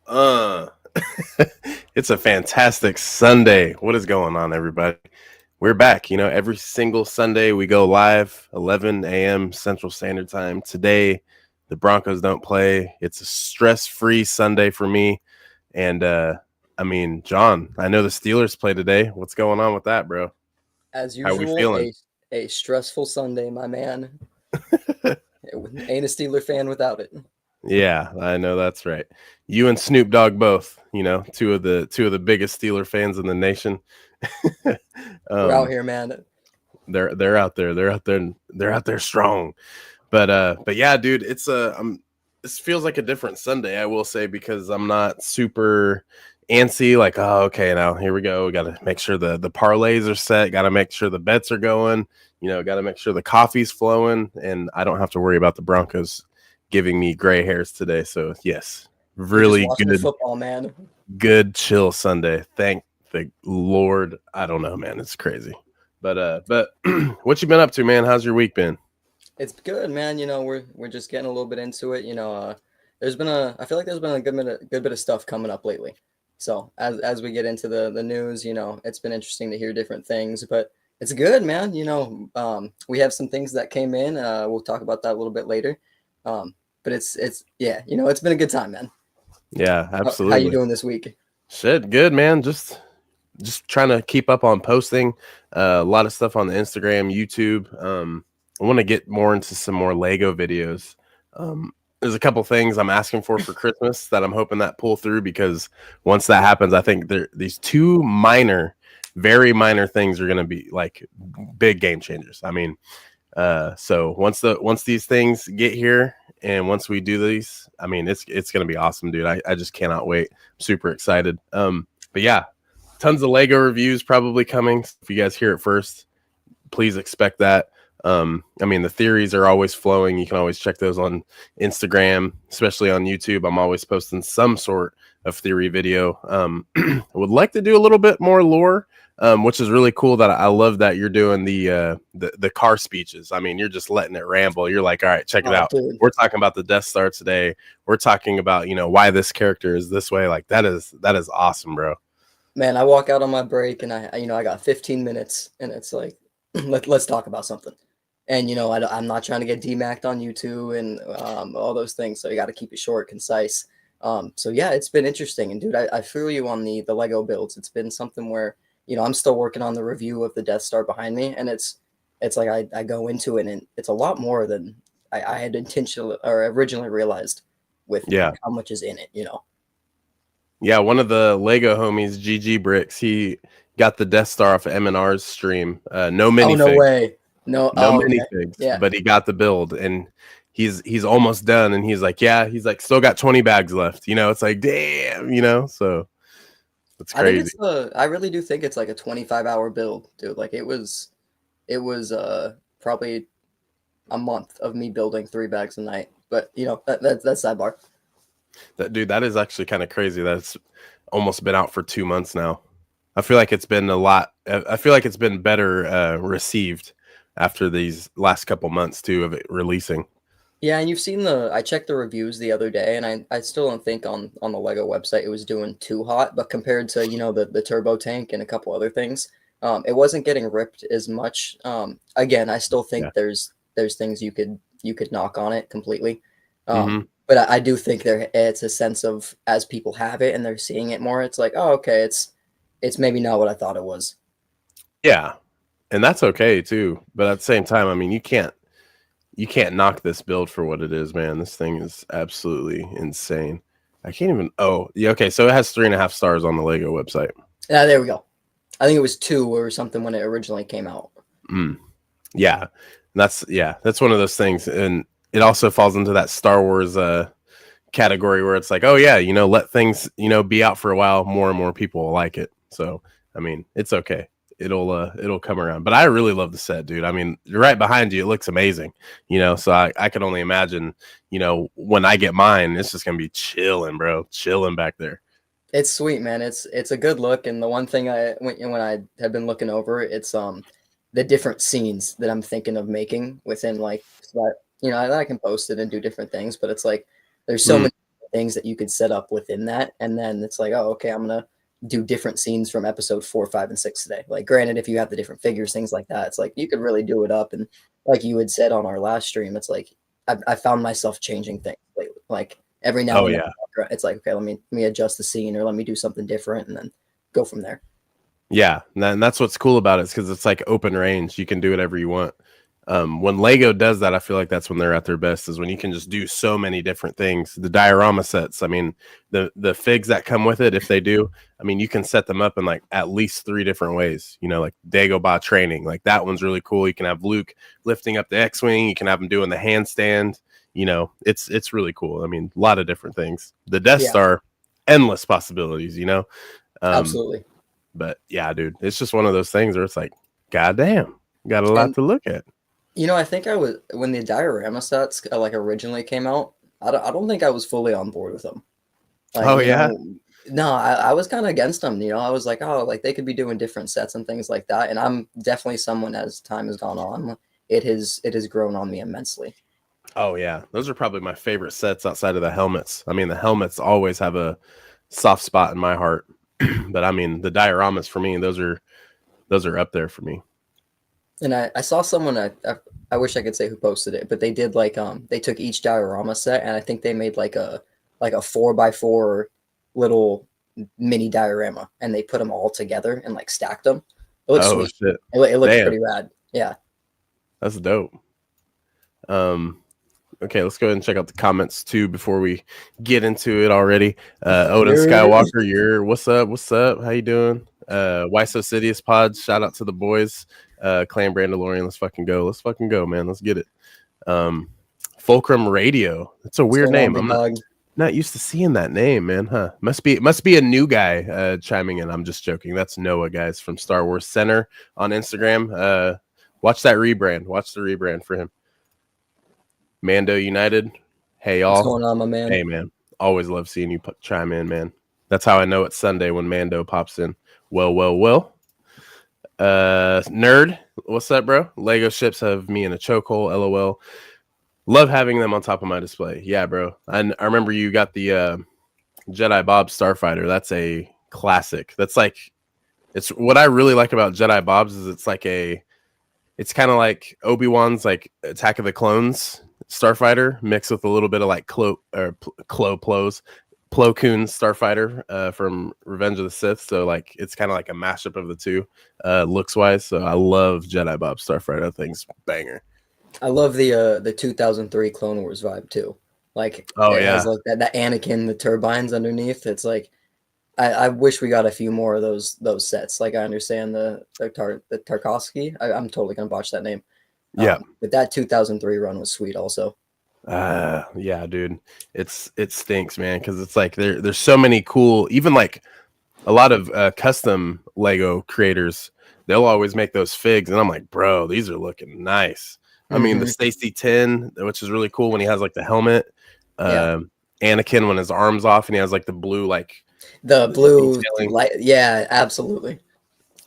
Uh, it's a fantastic Sunday. What is going on, everybody? We're back. Every single Sunday we go live, 11 a.m. Central Standard Time. Today, the Broncos don't play. It's a stress-free Sunday for me. And, John, I know the Steelers play today. What's going on with that, bro? As How are we usual, feeling? a stressful Sunday, my man. Ain't a Steeler fan without it. Yeah, I know that's right. You and Snoop Dogg both, two of the biggest Steeler fans in the nation. We're out um, here, man. they're out there. They're out there strong. But yeah, dude, this feels like a different Sunday, I will say, because I'm not super antsy. Like, oh, okay, now here we go. We got to make sure the parlays are set. Got to make sure the bets are going. Got to make sure the coffee's flowing, and I don't have to worry about the Broncos giving me gray hairs today. So yes, You're just really watching the football, man. good chill Sunday. Thank the Lord. I don't know, man. It's crazy. But what you been up to, man? How's your week been? It's good, man. We're just getting a little bit into it. I feel like there's been a good bit of stuff coming up lately. So as we get into the news, it's been interesting to hear different things, but it's good, man. We have some things that came in. We'll talk about that a little bit later. But it's yeah, it's been a good time, man. Yeah, How you absolutely. doing this week? Shit, good, man. Just trying to keep up on posting. A lot of stuff on the Instagram, YouTube. I want to get more into some more Lego videos. There's a couple things I'm asking for Christmas that I'm hoping that pull through, because once that happens, I think these two very minor things are going to be like big game changers. So once these things get here and once we do these, it's gonna be awesome, dude. I just cannot wait. I'm super excited. But yeah, tons of Lego reviews probably coming. If you guys hear it first, please expect that. The theories are always flowing. You can always check those on Instagram, especially on YouTube. I'm always posting some sort of theory video. I would like to do a little bit more lore, which is really cool. That I love that you're doing the car speeches. You're just letting it ramble. You're like, all right, check it Oh, out. dude, We're talking about the Death Star today. We're talking about why this character is this way. Like that is awesome, bro. man, I walk out on my break and I got 15 minutes and it's like, let's talk about something. And I'm not trying to get DMAC'd on YouTube and all those things. So you got to keep it short, concise. So yeah, it's been interesting. And dude, I feel you on the Lego builds. It's been something where I'm still working on the review of the Death Star behind me, and it's like I go into it and it's a lot more than I had intentionally or originally realized with Yeah. how much is in it. Yeah, one of the Lego homies, GG Bricks, he got the Death Star off of M&R's stream. No Oh, no minifigs, way. No. no Oh, okay. minifigs, Yeah. but he got the build, and he's almost done. And he's like, yeah, he's like, still got 20 bags left. It's like, damn, so it's I think crazy. I really do think it's like a 25-hour build, dude. Like it was probably a month of me building 3 bags a night. But that's sidebar. That is actually kind of crazy. That's almost been out for 2 months now. I feel like it's been a lot. I feel like it's been better received after these last couple months too of it releasing. Yeah, and you've seen I checked the reviews the other day, and I still don't think on the Lego website it was doing too hot, but compared to, the turbo tank and a couple other things, it wasn't getting ripped as much. Again, I still Yeah. think there's things you could knock on it completely. Hmm. But I do think it's a sense of, as people have it and they're seeing it more, it's like, oh, okay, it's maybe not what I thought it was. Yeah, and that's okay too. But at the same time, you can't knock this build for what it is, man. This thing is absolutely insane. I can't even. Oh, yeah. Okay, so it has 3.5 stars on the Lego website. Yeah, there we go. I think it was 2 or something when it originally came out. Mm, yeah, that's one of those things, and it also falls into that Star Wars category where it's like, oh yeah, let things be out for a while. More and more people will like it. So it's okay. It'll come around. But I really love the set, dude. Right behind you, it looks amazing. So I could only imagine, when I get mine, it's just gonna be chilling, bro, chilling back there. It's sweet, man. It's a good look, and the one thing when I have been looking over, it's the different scenes that I'm thinking of making within, like, so that I can post it and do different things. But it's like there's so Mm, many things that you could set up within that, and then it's like, oh, okay, I'm gonna do different scenes from episode 4, 5, and 6 today. Like, granted, if you have the different figures, things like that, it's like you could really do it up. And like you had said on our last stream, it's like I found myself changing things lately. Like every now Oh and yeah. then, it's like, okay, let me adjust the scene, or let me do something different, and then go from there. Yeah, and that's what's cool about it, because it's like open range. You can do whatever you want. When Lego does that, I feel like that's when they're at their best, is when you can just do so many different things. The diorama sets, I mean, the figs that come with it, if they do, I mean, you can set them up in like at least 3 different ways. You know, like Dagobah training, like that one's really cool. You can have Luke lifting up the X-wing. You can have him doing the handstand. You know, it's really cool. I mean, a lot of different things. The Death Star, endless possibilities. You know, Absolutely. But yeah, dude, it's just one of those things where it's like, goddamn, got a lot to look at. You know, I think I was, when the diorama sets like originally came out, I don't think I was fully on board with them. Like, Oh yeah. No, I was kind of against them. You know, I was like, oh, like they could be doing different sets and things like that. And I'm definitely someone, as time has gone on, it has grown on me immensely. Oh yeah, those are probably my favorite sets outside of the helmets. I mean, the helmets always have a soft spot in my heart. But I mean, the dioramas for me, those are up there for me. And I saw someone, I wish I could say who posted it, but they did like they took each diorama set, and I think they made like a 4x4 little mini diorama, and they put them all together and like stacked them. It looks sweet. Shit. It looks pretty rad. Yeah, that's dope. Okay, let's go ahead and check out the comments too before we get into it already. Odin Skywalker, what's up? How you doing? Why So Sidious Pods, shout out to the boys. Clan Mandalorian, let's fucking go, man. Let's get it. Fulcrum Radio. That's a weird name. I'm not used to seeing that name, man. Huh? Must be a new guy chiming in. I'm just joking. That's Noah, guys, from Star Wars Center on Instagram. Watch that rebrand. Watch the rebrand for him. Mando United. Hey y'all. What's going on, my man? Hey man. Always love seeing you chime in, man. That's how I know it's Sunday when Mando pops in. Well. Nerd, what's up, bro? Lego ships have me in a chokehold. LOL. Love having them on top of my display. Yeah, bro. I remember you got the Jedi Bob Starfighter. That's a classic. That's like, it's what I really like about Jedi Bobs is it's kind of like Obi-Wan's like Attack of the Clones Starfighter mixed with a little bit of like Plo Koon's Starfighter from Revenge of the Sith. So like it's kind of like a mashup of the two looks wise. So I love Jedi Bob Starfighter. That thing's banger. I love the 2003 Clone Wars vibe too. Like, it has like that Anakin, the turbines underneath. It's like, I wish we got a few more of those sets. Like, I understand the Tarkovsky. I'm totally gonna botch that name. Yeah, but that 2003 run was sweet also. Yeah, dude, it stinks, man, because it's like there's so many cool, even like a lot of custom Lego creators. They'll always make those figs, and I'm like, bro, these are looking nice. I mean, the Stacy 10, which is really cool when he has like the helmet. Anakin when his arm's off and he has like the blue light. Yeah, absolutely.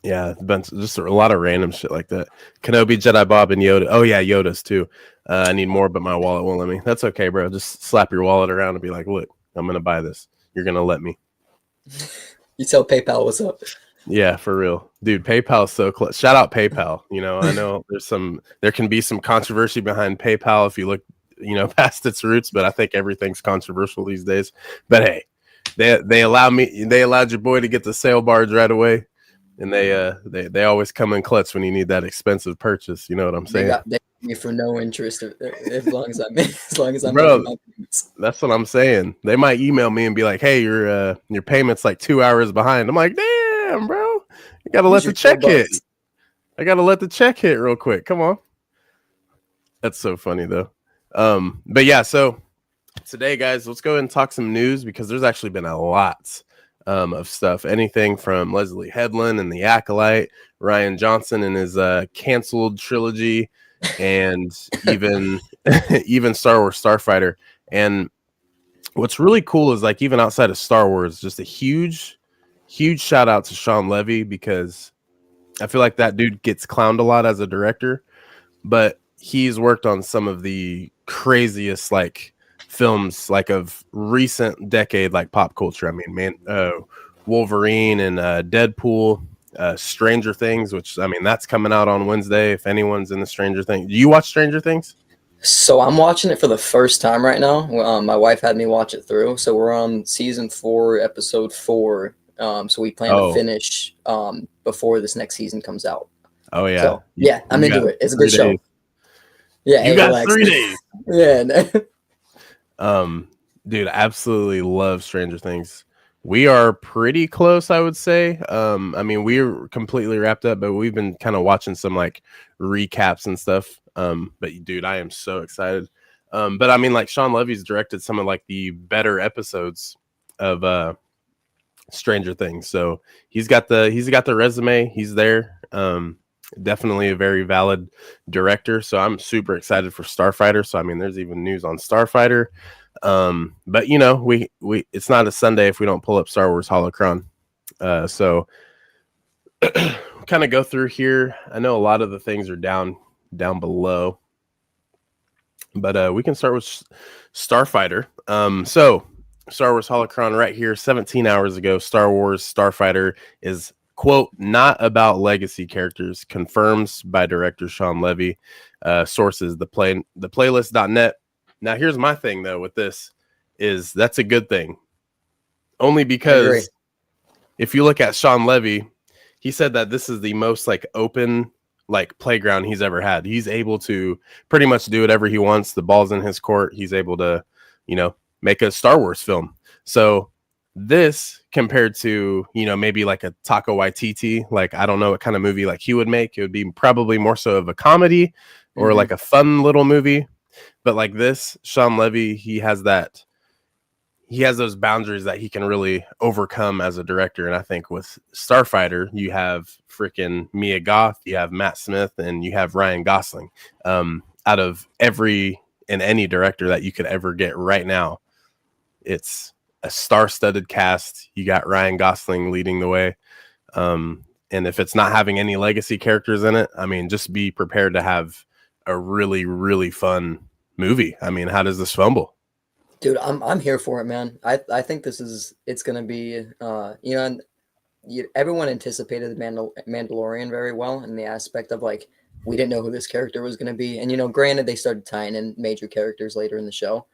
Yeah, just a lot of random shit like that. Kenobi, Jedi Bob, and Yoda. Oh yeah, Yoda's too. I need more, but my wallet won't let me. That's okay, bro. Just slap your wallet around and be like, look, I'm gonna buy this. You're gonna let me. You tell PayPal what's up. Yeah, for real, dude. PayPal is so close. Shout out PayPal. You know, I know there can be some controversy behind PayPal if you look, past its roots, but I think everything's controversial these days. But hey, they allowed your boy to get the sail barge right away. And they always come in clutch when you need that expensive purchase. You know what I'm saying? They got me for no interest as long as I'm making my payments. That's what I'm saying. They might email me and be like, "Hey, your payment's like 2 hours behind." I'm like, "Damn, bro, you gotta let the check hit. I gotta let the check hit real quick. Come on." That's so funny though. But yeah, so today, guys, let's go ahead and talk some news because there's actually been a lot of stuff. Anything from Leslie Headland and the Acolyte, Rian Johnson and his canceled trilogy, and even Star Wars Starfighter. And what's really cool is like even outside of Star Wars, just a huge shout out to Sean Levy, because I feel like that dude gets clowned a lot as a director, but he's worked on some of the craziest like films like of recent decade, like pop culture. I mean, Wolverine and Deadpool, Stranger Things, which I mean that's coming out on Wednesday. If anyone's in the Stranger Things, do you watch Stranger Things? So I'm watching it for the first time right now. My wife had me watch it through. So we're on season 4, episode 4. So we plan to Oh, finish before this next season comes out. oh yeah, So yeah, I'm you got into it. It's a good 3 days. show. Yeah, You hey, got relax. 3 days. Yeah. Um, dude, absolutely love Stranger Things. We are pretty close, I would say. I mean, we're completely wrapped up, but we've been kind of watching some like recaps and stuff. But dude, I am so excited. But I mean, like Sean Levy's directed some of like the better episodes of Stranger Things, so he's got the resume. He's there. Definitely a very valid director. So I'm super excited for Starfighter. So I mean, there's even news on Starfighter. But you know, we it's not a Sunday if we don't pull up Star Wars Holocron. So kind of go through here. I know a lot of the things are down below, but we can start with Starfighter. So Star Wars Holocron right here, 17 hours ago. Star Wars Starfighter is quote not about legacy characters, confirms by director Sean Levy. Sources the playlist.net. Now here's my thing though with this is that's a good thing. Only I agree. because if you look at Sean Levy, he said that this is the most like open like playground he's ever had. He's able to pretty much do whatever he wants. The ball's in his court. He's able to, you know, make a Star Wars film. So this compared to, you know, maybe like a Taika Waititi, like I don't know what kind of movie like he would make. It would be probably more so of a comedy or like a fun little movie. But like this, Sean Levy, he has those boundaries that he can really overcome as a director. And I think with Starfighter, you have freaking Mia Goth, you have Matt Smith, and you have Ryan Gosling. Out of every and any director that you could ever get right now, it's a star-studded cast. You got Ryan Gosling leading the way. And if it's not having any legacy characters in it, I mean, just be prepared to have a really, really fun movie. I mean, how does this fumble? Dude, I'm here for it, man. I think it's gonna be you know, and everyone anticipated the Mandalorian very well in the aspect of like we didn't know who this character was gonna be, and you know, granted they started tying in major characters later in the show,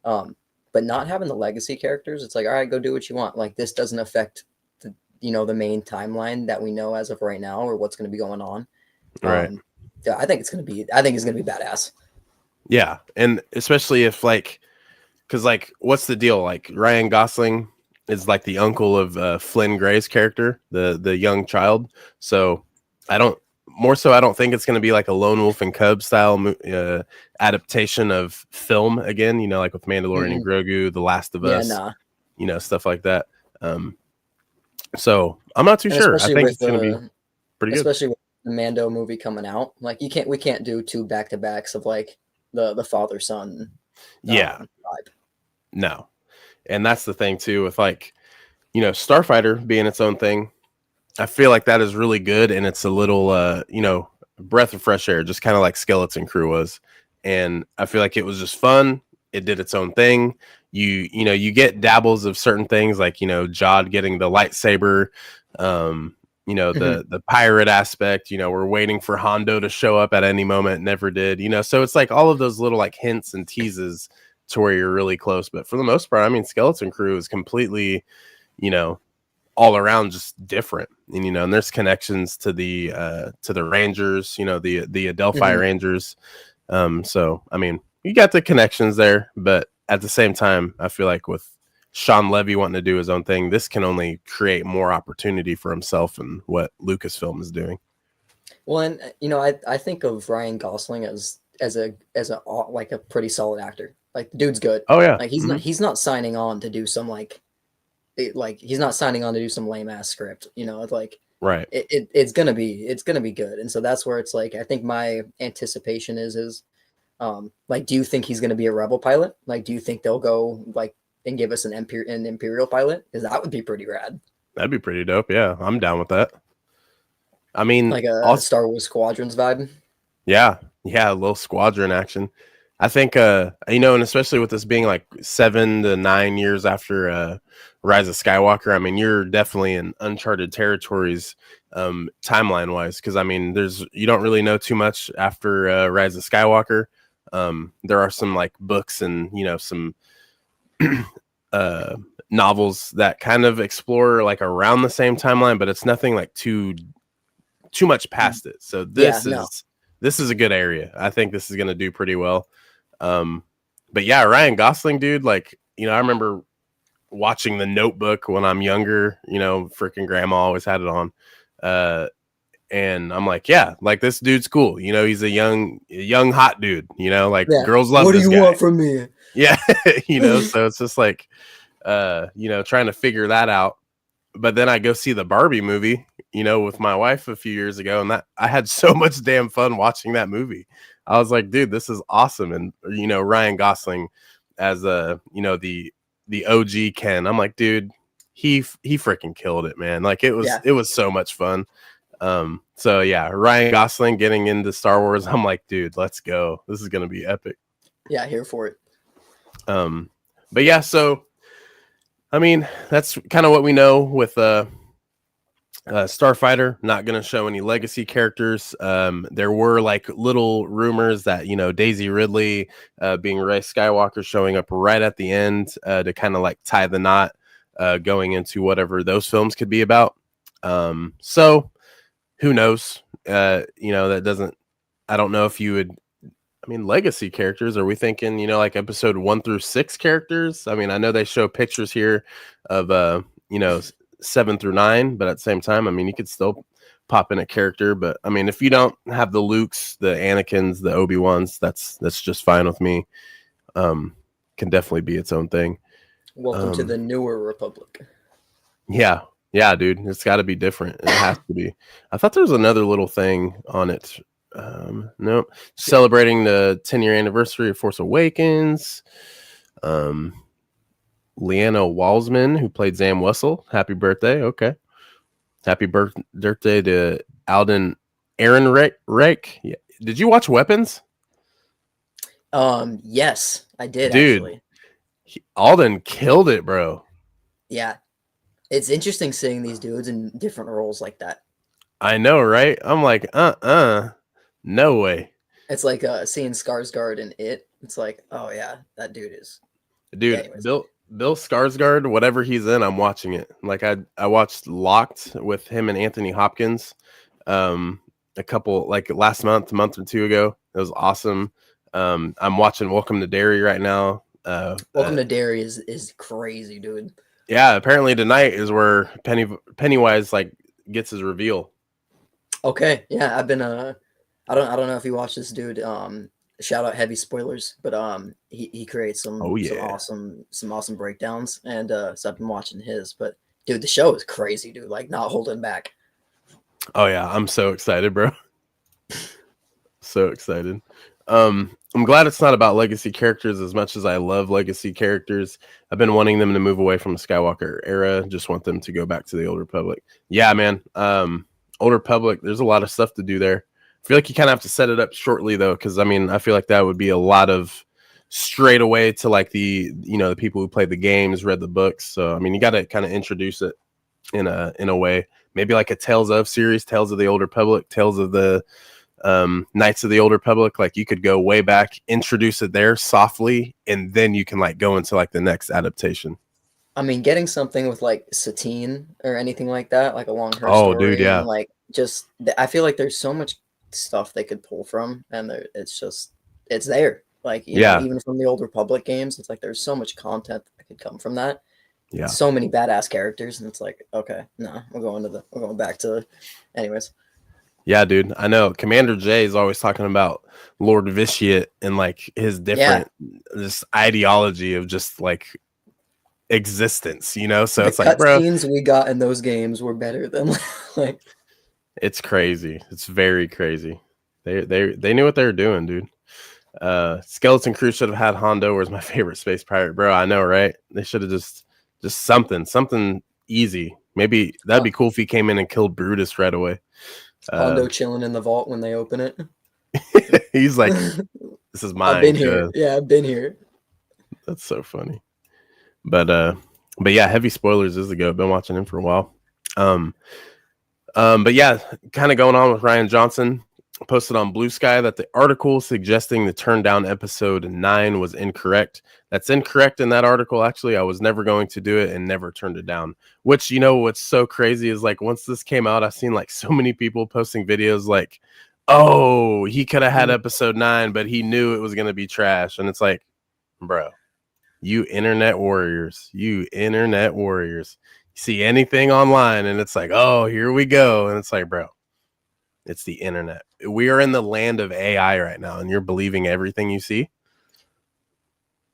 but not having the legacy characters, it's like all right, go do what you want. Like this doesn't affect the the main timeline that we know as of right now or what's gonna be going on. Right. Yeah, I think it's gonna be badass. Yeah. And especially if like, because like, what's the deal? Like Ryan Gosling is like the uncle of Flynn Gray's character, the young child. So I don't I don't think it's going to be like a Lone Wolf and Cub style adaptation of film again. You know, like with Mandalorian and Mm-mm. Grogu, The Last of Yeah, Us. nah. You know, stuff like that. So I'm not too And sure. I especially think with it's going to be pretty good. the Mando movie coming out, like we can't do two back to backs of like the father son Yeah. vibe. No. And that's the thing too with like, you know, Starfighter being its own thing. I feel like that is really good, and it's a little, you know, breath of fresh air, just kind of like Skeleton Crew was. And I feel like it was just fun. It did its own thing. You know, you get dabbles of certain things, like you know, Jod getting the lightsaber, you know, Mhm. the pirate aspect. You know, we're waiting for Hondo to show up at any moment, never did. You know, so it's like all of those little like hints and teases to where you're really close. But for the most part, I mean, Skeleton Crew is completely, you know, all around just different. And you know, and there's connections to the Rangers, you know, the Adelphi Mhm. Rangers. So I mean, you got the connections there, but at the same time, I feel like with Sean Levy wanting to do his own thing, this can only create more opportunity for himself and what Lucasfilm is doing. Well, and you know, I think of Ryan Gosling as a like a pretty solid actor. Like the dude's good. Oh yeah. Like Mm-hmm. he's not signing on to do some like he's not signing on to do some lame ass script. You know, it's like Right. it's gonna be good. And so that's where it's like I think my anticipation is like do you think he's gonna be a rebel pilot? Like do you think they'll go like and give us an imperial pilot? Because that would be pretty rad. That'd be pretty dope. Yeah, I'm down with that. I mean, Like a also, Star Wars Squadrons vibe. yeah, a little squadron action. I think and especially with this being like 7 to 9 years after Rise of Skywalker, I mean you're definitely in uncharted territories timeline wise, because I mean you don't really know too much after Rise of Skywalker. There are some like books and some uh novels that kind of explore like around the same timeline, but it's nothing like too much past it. So Yeah, no. this is a good area. I think this is going to do pretty well. Um, but yeah, Ryan Gosling, dude, like, I remember watching The Notebook when I'm younger, freaking grandma always had it on. And I'm like, yeah, like this dude's cool. He's a young hot dude, like Yeah. girls love What do this you guy. want from me? Yeah. So it's just like, trying to figure that out. But then I go see the Barbie movie, with my wife a few years ago, and that I had so much damn fun watching that movie. I was like, dude, this is awesome. And Ryan Gosling as the OG Ken. I'm like, dude, he freaking killed it, man. Like it Yeah. was so much fun. So yeah, Ryan Gosling getting into Star Wars. I'm like, dude, let's go. This is gonna be epic. Yeah, here for it. But yeah, so I mean, that's kind of what we know with Starfighter. Not going to show any legacy characters. There were like little rumors that Daisy Ridley, being Rey Skywalker, showing up right at the end to kind of like tie the knot going into whatever those films could be about. So who knows? That doesn't. I don't know if you would. I mean, legacy characters. Are we thinking, like episode 1 through 6 characters? I mean, I know they show pictures here of 7 through 9, but at the same time, I mean, you could still pop in a character. But I mean, if you don't have the Lukes, the Anakins, the Obi-Wans, that's just fine with me. Can definitely be its own thing. Welcome to the newer Republic. Yeah, dude, it's got to be different. It has to be. I thought there was another little thing on it. No, celebrating the 10-year anniversary of Force Awakens. Leanna Walsman, who played Zam Wessel, happy birthday. Okay, happy birthday to Alden Ehrenreich. Yeah. Did you watch Weapons? Yes, I did, dude. Actually. Alden killed it, bro. Yeah, it's interesting seeing these dudes in different roles like that. I know, right? I'm like, no way. It's like seeing Skarsgård in It. It's like, oh yeah, that dude is. Dude, yeah, Bill Skarsgård, whatever he's in, I'm watching it. Like I watched Locked with him and Anthony Hopkins, a couple like last month or two ago. It was awesome. I'm watching Welcome to Derry right now. Welcome to Derry is crazy, dude. Yeah, apparently tonight is where Pennywise like gets his reveal. Okay, yeah, I've been I don't know if you watch this dude. Shout out heavy spoilers, but he creates some awesome breakdowns, and so I've been watching his. But dude, the show is crazy, dude. Like not holding back. Oh yeah, I'm so excited, bro. So excited. I'm glad it's not about legacy characters as much as I love legacy characters. I've been wanting them to move away from the Skywalker era. Just want them to go back to the Old Republic. Yeah, man. Old Republic, there's a lot of stuff to do there. I feel like you kind of have to set it up shortly though, because I mean, I feel like that would be a lot of straight away to like the people who played the games, read the books. So I mean, you got to kind of introduce it in a way, maybe like a Tales of series, Tales of the Old Republic, Tales of the Knights of the Old Republic. Like you could go way back, introduce it there softly, and then you can like go into like the next adaptation. I mean, getting something with like Satine or anything like that, like along her story, dude, yeah. And like just I feel like there's so much stuff they could pull from, and it's there. Like you know, even from the Old Republic games, it's like there's so much content that could come from that. Yeah, so many badass characters, and it's like, okay, no, we're going back to, anyways. Yeah, dude, I know. Commander J is always talking about Lord Vitiate and like his different this ideology of just like existence, you know. So the it's like, bro, scenes we got in those games were better than like. It's crazy. It's very crazy. They knew what they were doing, dude. Skeleton Crew should have had Hondo as my favorite space pirate, bro. I know, right? They should have just something easy. Maybe that'd be cool if he came in and killed Brutus right away. Hondo chilling in the vault when they open it. He's like, This is I've mine, been here. cuz. Yeah, I've been here. That's so funny. But yeah, heavy spoilers is the GOAT. Been watching him for a while. Um, but yeah, kind of going on with Rian Johnson. Posted on Blue Sky that the article suggesting the turn down episode 9 was incorrect. That's incorrect in that article. Actually, I was never going to do it and never turned it down. Which, you know, what's so crazy is like once this came out, I've seen like so many people posting videos like, oh, he could have had episode 9, but he knew it was going to be trash. And it's like, bro, you internet warriors, see anything online and it's like, oh, here we go. And it's like, bro, it's the internet. We are in the land of AI right now, and you're believing everything you see.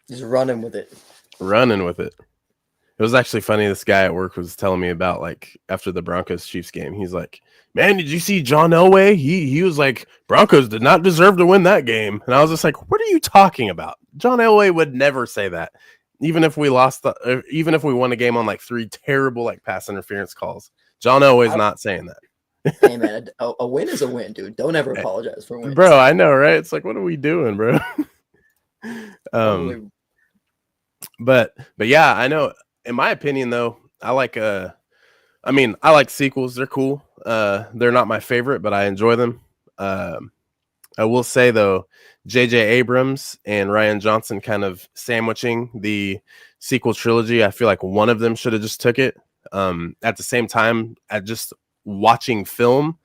Just running with it. It was actually funny. This guy at work was telling me about like after the Broncos Chiefs game. He's like, "Man, did you see John Elway? He was like, Broncos did not deserve to win that game." And I was just like, "What are you talking about? John Elway would never say that. Even if we even if we won a game on like 3 terrible like pass interference calls, John Elway's not saying that." Hey man, a win is a win, dude. Don't ever apologize for wins, bro. I know, right? It's like, what are we doing, bro? But yeah, I know. In my opinion, though, I like sequels. They're cool. They're not my favorite, but I enjoy them. I will say though, J.J. Abrams and Rian Johnson kind of sandwiching the sequel trilogy. I feel like one of them should have just took it. At the same time, at just watching film,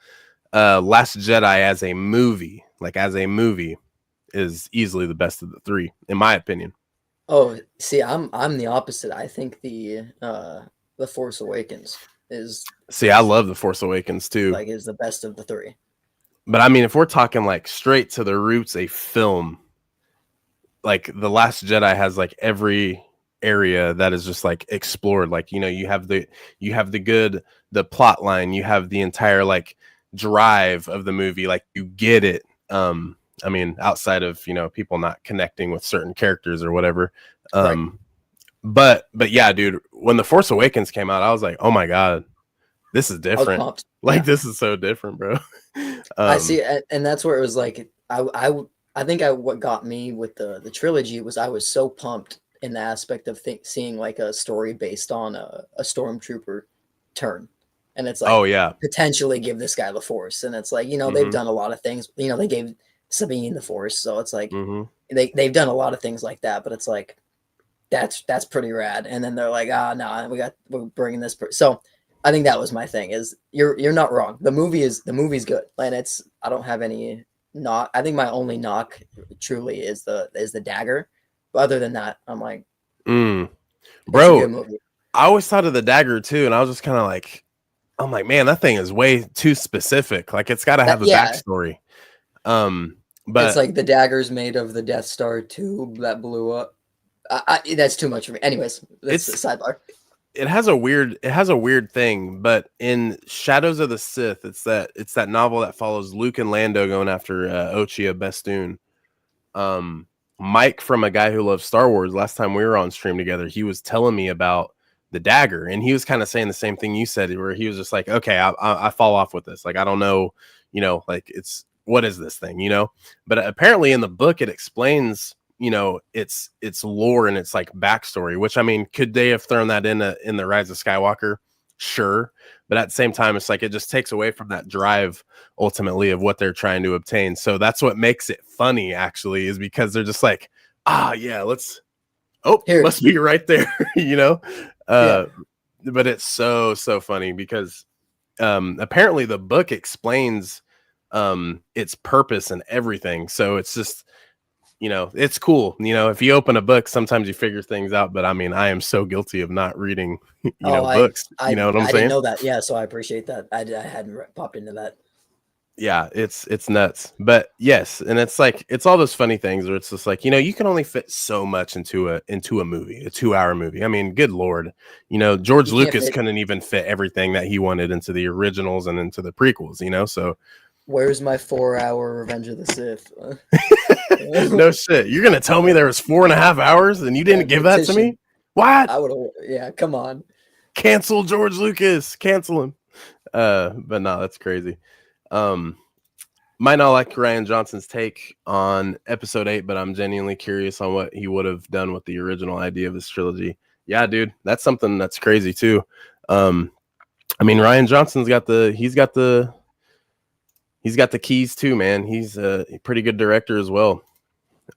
Last Jedi as a movie, is easily the best of the 3, in my opinion. Oh, see, I'm the opposite. I think the Force Awakens is. See, I love the Force Awakens too. Like, is the best of the 3. But I mean, if we're talking like straight to the roots, a film like The Last Jedi has like every area that is just like explored. Like, you know, you have the plot line, you have the entire like drive of the movie, like you get it. I mean, outside of, you know, people not connecting with certain characters or whatever. Right. But yeah, dude, when The Force Awakens came out, I was like, oh my God, this is different. Like, this is so different, bro. I see. And that's where it was like, I think what got me with the trilogy was I was so pumped in the aspect of seeing like a story based on a stormtrooper turn. And it's like, oh yeah, potentially give this guy the Force. And it's like, you know, they've done a lot of things, you know, they gave Sabine the Force. So it's like, they've done a lot of things like that, but it's like, that's pretty rad. And then they're like, no, we're bringing this. So I think that was my thing is you're not wrong. The movie's good. And I don't have any knock. I think my only knock truly is the dagger. But other than that, I'm like, bro, I always thought of the dagger too. And I was just kind of like, I'm like, man, that thing is way too specific. Like, it's got to have a backstory. But it's like the dagger's made of the Death Star tube that blew up. That's too much for me. Anyways, it's a sidebar. It has a weird thing, but in Shadows of the Sith, it's that novel that follows Luke and Lando going after Ochia Bestoon. Mike from A Guy Who Loves Star Wars, last time we were on stream together, he was telling me about the dagger, and he was kind of saying the same thing you said, where he was just like, okay, I fall off with this. Like, I don't know, you know, like, what is this thing, you know? But apparently in the book, it explains, you know, its lore and its like backstory, which, I mean, could they have thrown that in the Rise of Skywalker? Sure. But at the same time, it's like, it just takes away from that drive ultimately of what they're trying to obtain. So that's what makes it funny, actually, is because they're just like, yeah, must be right there, you know? But it's so funny because apparently the book explains its purpose and everything. So it's just, you know, it's cool. You know, if you open a book, sometimes you figure things out. But I mean, I am so guilty of not reading, books. You know what I'm saying? I didn't know that. Yeah, so I appreciate that. I hadn't popped into that. Yeah, it's nuts. But yes, and it's like, it's all those funny things where it's just like, you know, you can only fit so much into a movie, a 2-hour movie. I mean, good Lord, you know, George Lucas couldn't even fit everything that he wanted into the originals and into the prequels, you know, so. Where's my 4-hour Revenge of the Sith? No shit. You're gonna tell me there was 4.5 hours and you didn't give that to me? What? I would have. Yeah, come on. Cancel George Lucas. Cancel him. But no, that's crazy. Might not like Rian Johnson's take on episode 8, but I'm genuinely curious on what he would have done with the original idea of this trilogy. Yeah, dude, that's something that's crazy too. I mean, Rian Johnson's got the keys too, man. He's a pretty good director as well.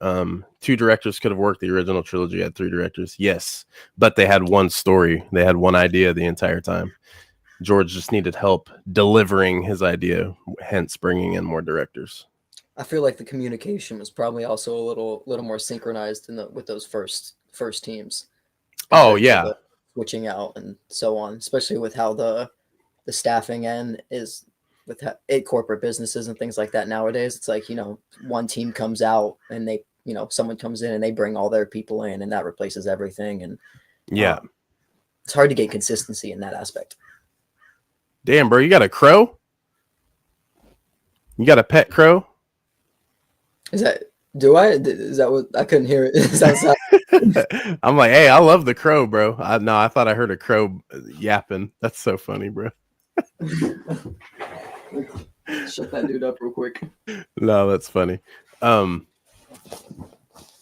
2 directors could have worked the original trilogy. Had 3 directors, yes, but they had one story. They had one idea the entire time. George just needed help delivering his idea, hence bringing in more directors. I feel like the communication was probably also a little more synchronized with those first teams Oh compared to yeah, the switching out and so on, especially with how the staffing end is with corporate businesses and things like that nowadays. It's like, one team comes out and they, someone comes in and they bring all their people in and that replaces everything. And yeah. it's hard to get consistency in that aspect. Damn, bro, you got a crow? You got a pet crow? Is that what I couldn't hear it? I'm like, hey, I love the crow, bro. I thought I heard a crow yapping. That's so funny, bro. Shut that dude up real quick. No, that's funny. I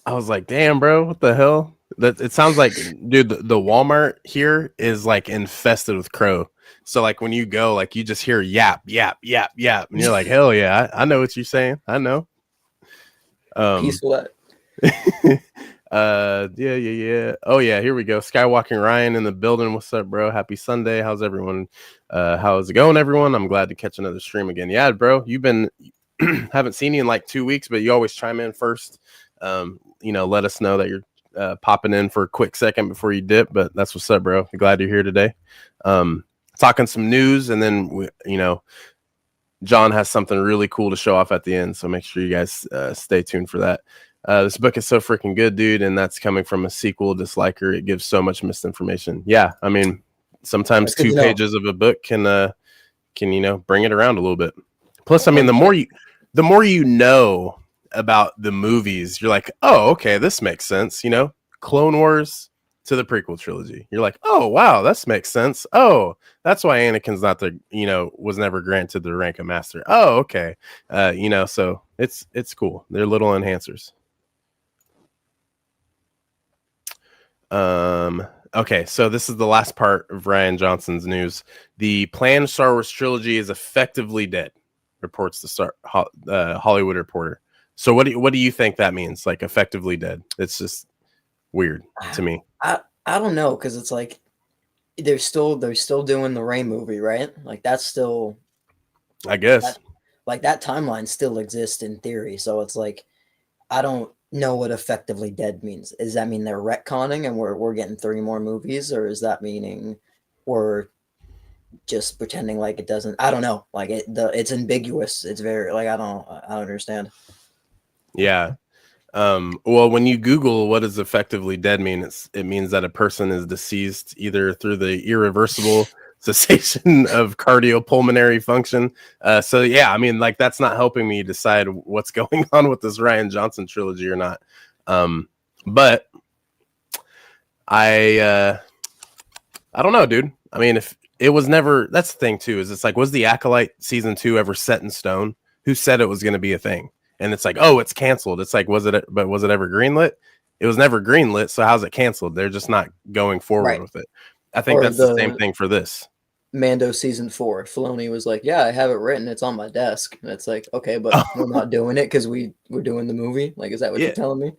was like, damn, bro, what the hell? That it sounds like, dude, the Walmart here is like infested with crow. So like when you go, like you just hear yap, yap, yap, yap, and you're like, hell yeah, I know what you're saying. I know. Peaceful that. Yeah. Oh yeah, here we go. Skywalking Ryan in the building. What's up, bro? Happy Sunday. How's everyone? How's it going, everyone? I'm glad to catch another stream again. Yeah, bro, you've been haven't seen you in like 2 weeks, but you always chime in first. Let us know that you're popping in for a quick second before you dip, but that's what's up, bro. Glad you're here today. Talking some news, and then John has something really cool to show off at the end, so make sure you guys stay tuned for that. This book is so freaking good, dude, and that's coming from a sequel disliker. It gives so much misinformation. Yeah, I mean, sometimes 2 pages of a book can bring it around a little bit. Plus, I mean, the more you know about the movies, you're like, oh, okay, this makes sense. Clone Wars to the prequel trilogy. You're like, oh wow, this makes sense. Oh, that's why Anakin's not was never granted the rank of master. Oh, okay. So it's cool. They're little enhancers. Okay, so this is the last part of Rian Johnson's news. The planned Star Wars trilogy is effectively dead, reports the Hollywood Reporter. So what do you think that means? Like effectively dead? It's just weird to me. I don't know, because it's like they're still doing the Rey movie, right? Like that's still, I guess, that timeline still exists in theory. So it's like I don't know what effectively dead means. Does that mean they're retconning and we're getting 3 more movies, or is that meaning we're just pretending like it doesn't? I don't know. Like it's ambiguous. It's very like I don't understand. Yeah. Well, when you Google what does effectively dead mean, it means that a person is deceased either through the irreversible cessation of cardiopulmonary function. So yeah, I mean, like that's not helping me decide what's going on with this Rian Johnson trilogy or not. But I don't know, dude. I mean, if it was never, that's the thing too, is it's like, was the Acolyte season 2 ever set in stone? Who said it was going to be a thing? And it's like, oh, it's canceled. It's like, was it ever greenlit? It was never greenlit. So how's it canceled? They're just not going forward with it. I think that's the same thing for this. Mando season 4, Filoni was like, yeah, I have it written. It's on my desk. And it's like, okay, but we're not doing it because we're doing the movie. Like, is that what you're telling me?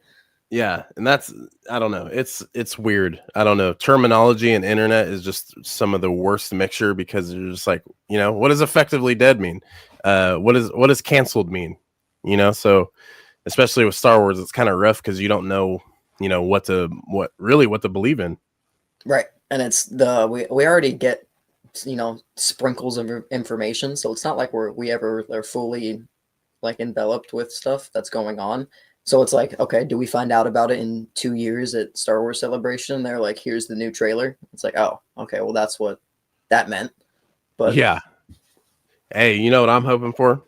Yeah. And that's, I don't know. It's weird. I don't know. Terminology and internet is just some of the worst mixture, because you're just like, what does effectively dead mean? What does canceled mean? So especially with Star Wars, it's kind of rough because you don't know, what to believe in. Right. And it's we already get, sprinkles of information. So it's not like they're fully like enveloped with stuff that's going on. So it's like, okay, do we find out about it in 2 years at Star Wars Celebration? They're like, here's the new trailer. It's like, oh, okay, well, that's what that meant. But yeah. Hey, you know what I'm hoping for?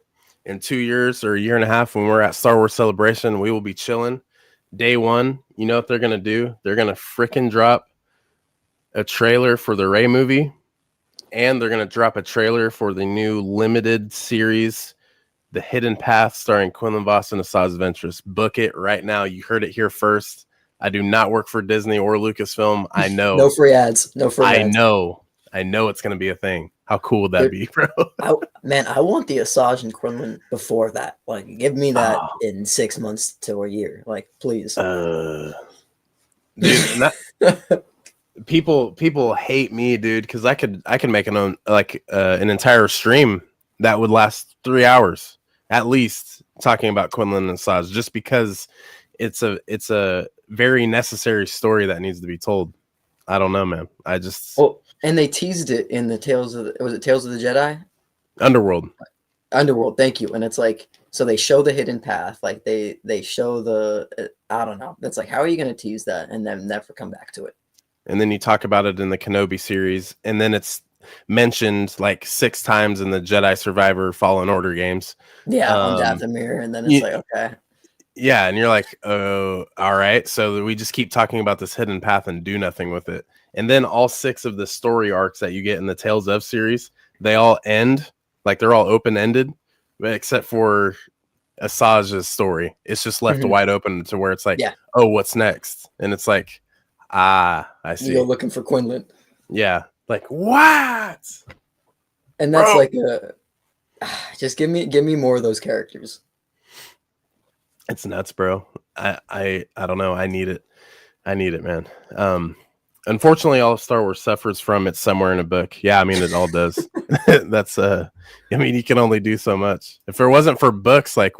In 2 years or a year and a half, when we're at Star Wars Celebration, we will be chilling. Day one, you know what they're going to do? They're going to freaking drop a trailer for the Rey movie, and they're going to drop a trailer for the new limited series The Hidden Path, starring Quinlan Vos and Asajj Ventress. Book it right now. You heard it here first. I do not work for Disney or Lucasfilm. I know. No free ads. No free ads. I know it's going to be a thing. How cool would that be, bro? I want the Asajj and Quinlan before that. Like, give me that in 6 months to a year. Like, please. Dude, people hate me, dude, because I could make an entire stream that would last 3 hours at least talking about Quinlan and Asajj, just because it's a very necessary story that needs to be told. I don't know, man. And they teased it in the Tales of the Jedi? Underworld, thank you. And it's like, so they show the hidden path, like they show the I don't know. It's like, how are you going to tease that and then never come back to it? And then you talk about it in the Kenobi series, and then it's mentioned like 6 times in the Jedi Survivor Fallen Order games. Yeah, on Dathomir, and then it's like, okay. Yeah, and you're like, oh, all right. So we just keep talking about this hidden path and do nothing with it. And then all 6 of the story arcs that you get in the Tales of series, they all end, like they're all open-ended, except for Asajj's story. It's just left wide open to where it's like, oh, what's next? And it's like, I see. You go looking for Quinlan. Yeah. Like, what? And that's like just give me more of those characters. It's nuts, bro. I don't know. I need it, man. Unfortunately, all of Star Wars suffers from it somewhere in a book. Yeah, I mean, it all does. That's I mean, you can only do so much. If it wasn't for books, like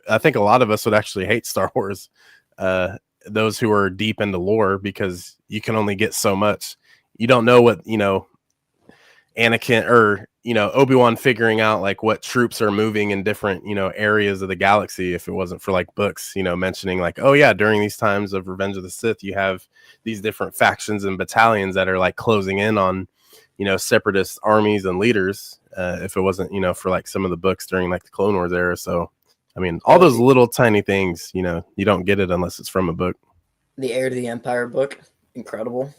I think a lot of us would actually hate Star Wars. Those who are deep into lore, because you can only get so much. You don't know what, Anakin or, Obi-Wan figuring out like what troops are moving in different, areas of the galaxy. If it wasn't for like books, mentioning like, oh yeah, during these times of Revenge of the Sith, you have these different factions and battalions that are like closing in on, separatist armies and leaders. If it wasn't, for like some of the books during like the Clone Wars era. So, I mean, all those little tiny things, you don't get it unless it's from a book. The Heir to the Empire book, incredible.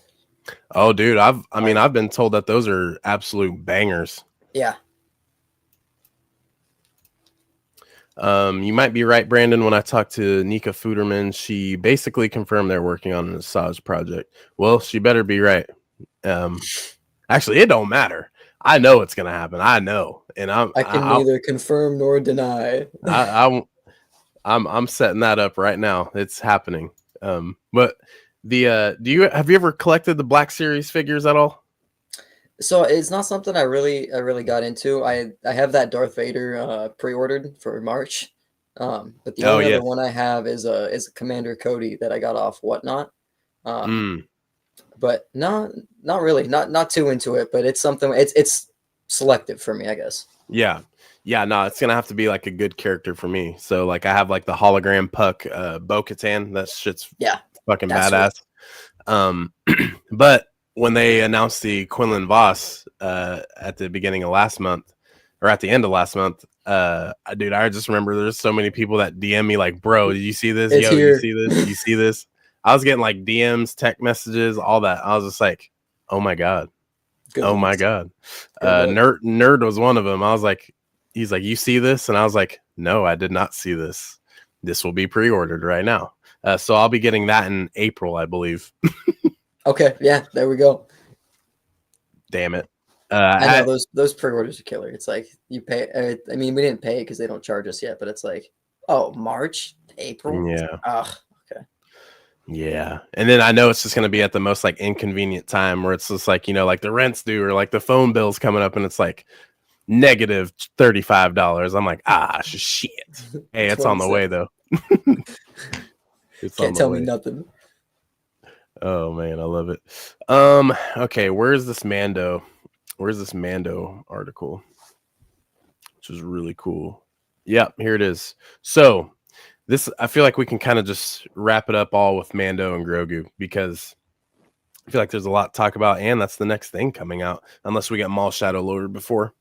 Oh, dude, I've been told that those are absolute bangers. Yeah. You might be right, Brandon. When I talked to Nika Fuderman, she basically confirmed they're working on an Asajj project. Well, she better be right. Actually, it don't matter. I know it's gonna happen. I know, and I can neither confirm nor deny. I'm setting that up right now. It's happening. But have you ever collected the Black Series figures at all? So it's not something I really got into. I have that Darth Vader pre-ordered for March. But the only other one I have is a Commander Cody that I got off Whatnot. But not really, not too into it, but it's something, it's selective for me, I guess. Yeah. No, it's gonna have to be like a good character for me. So like I have like the hologram Puck Bo-Katan. That shit's fucking badass. But when they announced the Quinlan Vos at the beginning of last month, or at the end of last month, dude, I just remember there's so many people that DM me like, bro, did you see this? It's here. You see this? You see this? I was getting like DMs, text messages, all that. I was just like, oh my god. My god. Nerd was one of them. I was like, he's like, you see this? And I was like, no, I did not see this. This will be pre-ordered right now. So I'll be getting that in April, I believe. Okay, yeah, there we go. Damn it. I know those pre-orders are killer. It's like you pay. I mean, we didn't pay because they don't charge us yet, but it's like, oh, March, April. Yeah. Okay. Yeah, and then I know it's just going to be at the most like inconvenient time where it's just like, like the rent's due or like the phone bill's coming up and it's like negative $35. I'm like, shit. Hey, it's on the way though. Can't tell me nothing. Oh man, I love it. Okay, where's this Mando article? Which is really cool. Yep, here it is. So this, I feel like we can kind of just wrap it up all with Mando and Grogu, because I feel like there's a lot to talk about, and that's the next thing coming out, unless we get Maul Shadow Lord before.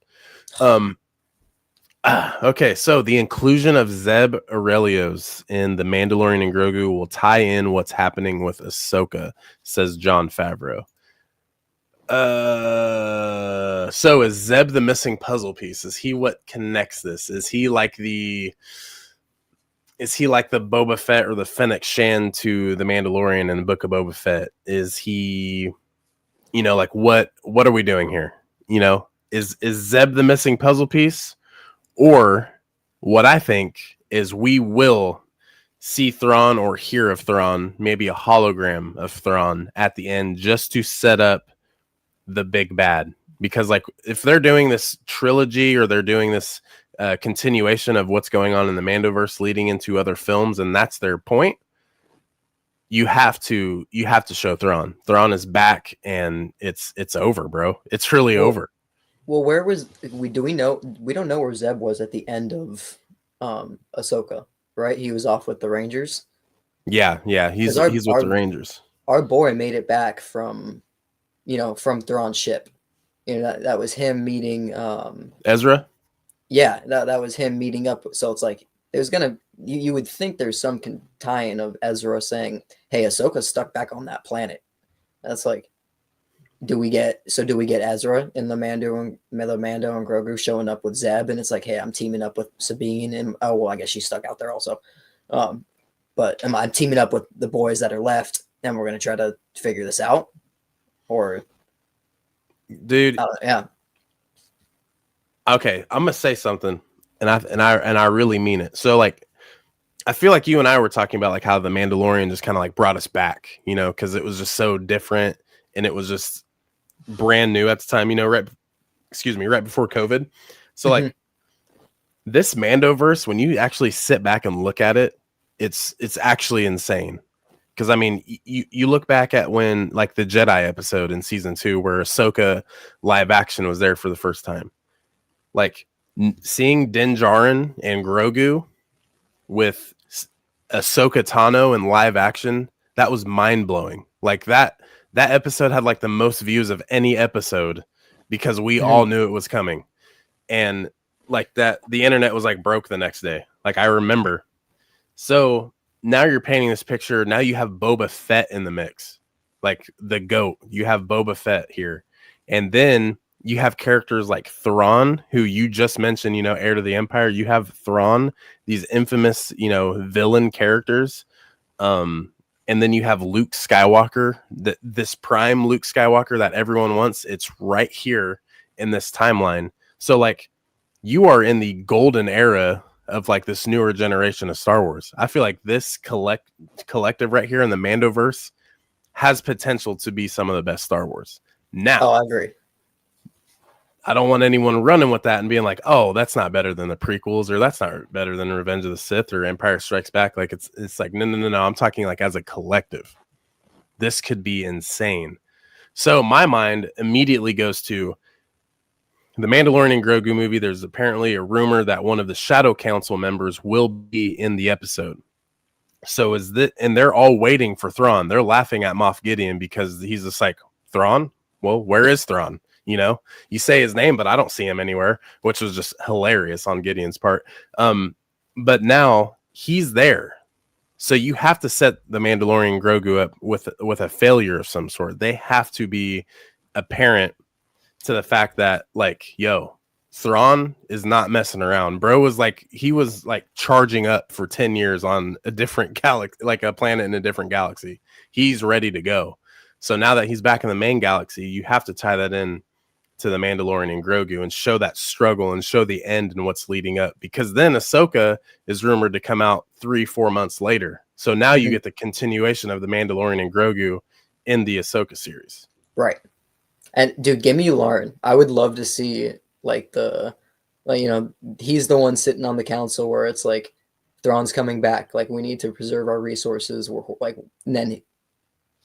Okay, so the inclusion of Zeb Aurelios in The Mandalorian and Grogu will tie in what's happening with Ahsoka, says Jon Favreau. So is Zeb the missing puzzle piece? Is he what connects this? Is he like the Boba Fett or the Fennec Shan to the Mandalorian in the Book of Boba Fett? Is he, like what are we doing here? Is Zeb the missing puzzle piece? Or what I think is we will see Thrawn or hear of Thrawn, maybe a hologram of Thrawn at the end just to set up the big bad. Because like if they're doing this trilogy or they're doing this continuation of what's going on in the Mandoverse leading into other films, and that's their point, you have to show Thrawn. Thrawn is back, and it's over, bro. It's really over. Well, where was we? Do we know? We don't know where Zeb was at the end of Ahsoka, right? He was off with the Rangers. Yeah, he's with the Rangers. Our boy made it back from Thrawn's ship. That was him meeting Ezra. Yeah, that was him meeting up. So it's like there's gonna you would think there's some tie-in of Ezra saying, "Hey, Ahsoka's stuck back on that planet." That's like, do we get Ezra in the Mando and Grogu showing up with Zeb, and it's like, "Hey, I'm teaming up with Sabine," and oh well, I guess she's stuck out there also. But I'm teaming up with the boys that are left, and we're gonna try to figure this out, or dude, yeah. Okay, I'm gonna say something, and I really mean it. So like, I feel like you and I were talking about like how the Mandalorian just kind of like brought us back, because it was just so different and it was just brand new at the time, right before COVID. So like this Mandoverse, when you actually sit back and look at it, it's actually insane. Because I mean, you look back at when like the Jedi episode in season 2 where Ahsoka live action was there for the first time. Like seeing Din Djarin and Grogu with Ahsoka Tano in live action, that was mind blowing. Like that episode had like the most views of any episode because we all knew it was coming, and like that the internet was like broke the next day. Like I remember. So now you're painting this picture. Now you have Boba Fett in the mix, like the GOAT. You have Boba Fett here, and then you have characters like Thrawn, who you just mentioned, heir to the Empire. You have Thrawn, these infamous, villain characters. And then you have Luke Skywalker, this prime Luke Skywalker that everyone wants. It's right here in this timeline. So like you are in the golden era of like this newer generation of Star Wars. I feel like this collective right here in the Mandoverse has potential to be some of the best Star Wars. Now, oh, I agree. I don't want anyone running with that and being like, "Oh, that's not better than the prequels, or that's not better than Revenge of the Sith or Empire Strikes Back." Like it's like no. I'm talking like as a collective. This could be insane. So my mind immediately goes to the Mandalorian and Grogu movie. There's apparently a rumor that one of the Shadow Council members will be in the episode. So and they're all waiting for Thrawn. They're laughing at Moff Gideon because he's just like, Thrawn? Well, where is Thrawn? You say his name, but I don't see him anywhere, which was just hilarious on Gideon's part. But now he's there. So you have to set the Mandalorian Grogu up with a failure of some sort. They have to be apparent to the fact that, like, yo, Thrawn is not messing around. Bro was like, he was like charging up for 10 years on a different galaxy, like a planet in a different galaxy. He's ready to go. So now that he's back in the main galaxy, you have to tie that in to the Mandalorian and Grogu and show that struggle and show the end and what's leading up, because then Ahsoka is rumored to come out 3-4 months later. So now you get the continuation of the Mandalorian and Grogu in the Ahsoka series. Right. And dude, give me Lauren. I would love to see he's the one sitting on the council where it's like Thrawn's coming back. Like, we need to preserve our resources. We're like, and then